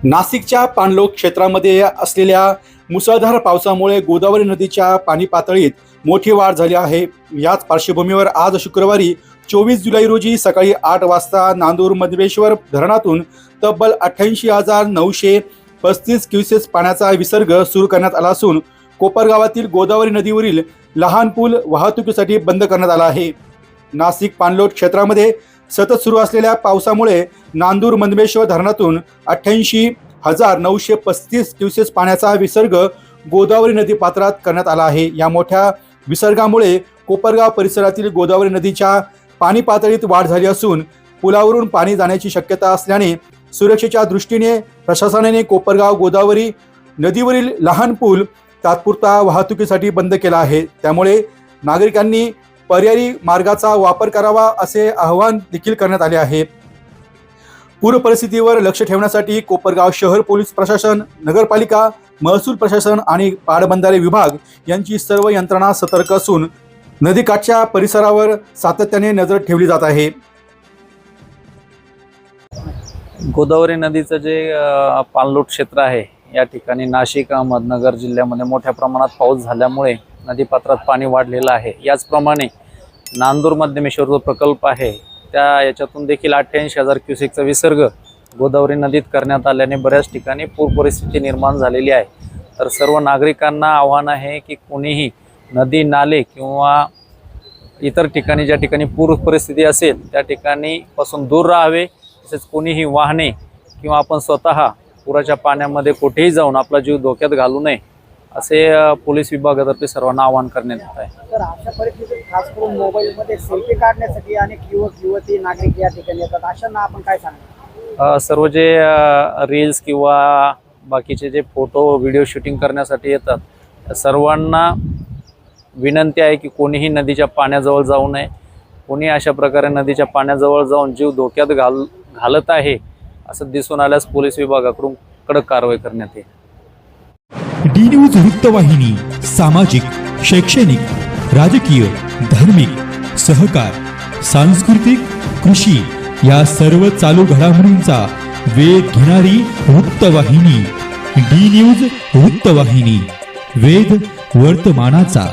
नाशिकच्या पाणलोट क्षेत्रामध्ये असलेल्या मुसळधार पावसामुळे गोदावरी नदीच्या पाणी पातळीत मोठी वाढ झाली आहे। याच पार्श्वभूमीवर आज शुक्रवारी 24 जुलै रोजी सकाळी 8 वाजता नांदूर मधमेश्वर धरणातून तब्बल 88,935 क्युसेस पाण्याचा विसर्ग सुरू करण्यात आला असून कोपरगावातील गोदावरी नदीवरील लहान पूल वाहतुकीसाठी बंद करण्यात आला आहे। नाशिक पाणलोट क्षेत्रामध्ये सतत सुरू असलेल्या पावसामुळे नांदूर मधमेश्वर धरणातून 88,935 क्युसेस पाण्याचा विसर्ग गोदावरी नदी पात्रात करण्यात आला आहे। या मोठ्या विसर्गामुळे कोपरगाव परिसरातील गोदावरी नदीच्या पाणी पातळीत वाढ झाली असून पुलावरून पाणी जाण्याची शक्यता असल्याने सुरक्षेच्या दृष्टीने प्रशासनाने कोपरगाव गोदावरी नदीवरील लहान पूल तात्पुरता वाहतुकीसाठी बंद केला आहे। त्यामुळे नागरिकांनी पर्यायी मार्गाचा वापर करावा असे आवाहन देखील करण्यात आले आहे। पूर परिस्थितीवर लक्ष ठेवण्यासाठी कोपरगाव शहर पोलीस प्रशासन, नगरपालिका, महसूल प्रशासन आणि पाटबंधारे विभाग यांची सर्व यंत्रणा सतर्क असून नदीकाठच्या परिसरावर सातत्याने नजर ठेवली जात आहे। गोदावरी नदीचं जे पाणलोट क्षेत्र आहे या ठिकाणी नाशिक अहमदनगर जिल्ह्यामध्ये मोठ्या प्रमाणात पाऊस झाल्यामुळे नदीपात्रात पाणी वाढलेलं आहे। याचप्रमाणे नांदूर मधमेश्वर जो प्रकल्प आहे त्या याच्यातून देखील 88,000 क्युसेकचा विसर्ग गोदावरी नदीत करण्यात आल्याने बऱ्याच ठिकाणी पूर परिस्थिती निर्माण झालेली आहे। तर सर्व नागरिकांना आव्हान आहे की कोणीही नदी, नाले किंवा इतर ठिकाणी ज्या ठिकाणी पूर परिस्थिती असेल त्या ठिकाणी पासून दूर राहावे। तसेच कोणीही वाहने किंवा आपण स्वतः पुराच्या पाण्यामध्ये कुठेही जाऊन आपला जीव धोक्यात घालू नये असे पोलीस विभागातर्फे सर्वांना आवाहन करण्यात येत आहे। तर अशा परिस्थितीत खास करून मोबाईलमध्ये सेल्फी काढण्यासाठी अनेक युवती नागरिक या ठिकाणी येतात, अशांना आपण काय सांगणार? सर्व जे रील्स किंवा बाकीचे जे फोटो व्हिडिओ शूटिंग करण्यासाठी येतात त्या सर्वांना विनंती आहे की कोणीही नदीच्या पाण्याजवळ जाऊ नये। कोणी अशा प्रकारे नदीच्या पाण्याजवळ जाऊन जीव धोक्यात घालत आहे असं दिसून आल्यास पोलीस विभागाकडून कडक कारवाई करण्यात येईल। डी न्यूज वृत्तवाहिनी सामाजिक, शैक्षणिक, राजकीय, धार्मिक, सहकार, सांस्कृतिक, कृषी या सर्व चालू घडामोडींचा वेध घेणारी वृत्तवाहिनी डी न्यूज वृत्तवाहिनी, वेध वर्तमानाचा।